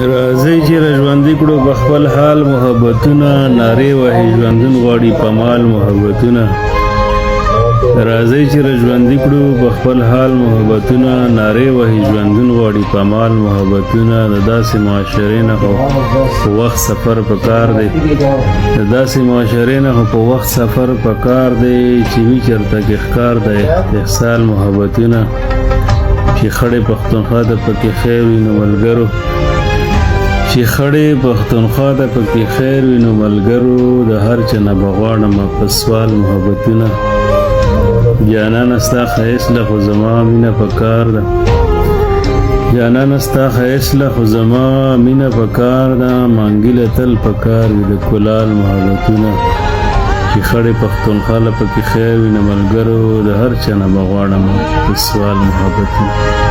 راځئ چې ژوندي کړو په خپل حال محبتونه، نارې وهي ژوندون غواړي په مال محبتونه. راځئ چې ژوندي کړو په خپل حال محبتونه، نارې وهي ژوندون غواړي په مال محبتونه. د داسې معاشرې نه خو په وخت سفر پکار دی، د داسې معاشرې نه خو په وخت سفر پکار دی چې وي چېرته کې ښکار د استحصال محبتونه. چې خړې پښتونخوا ته پکې خیر وي نو ملګرو، چې خړې پښتونخوا ته پکې خیر وي نو ملګرو. د هر چا نه به غواړم په سوال محبتونه. جانانه ستا ښایست له خو زما مینه پکار ده، جانانه ستا ښایست له خو زما مینه پکار ده. مانګي له تل پکار وي د کلال محبتونه. چې خړې پښتونخوا له پکې خیر وي نو ملګرو. د هر چا نه به غواړم په سوال محبتونه.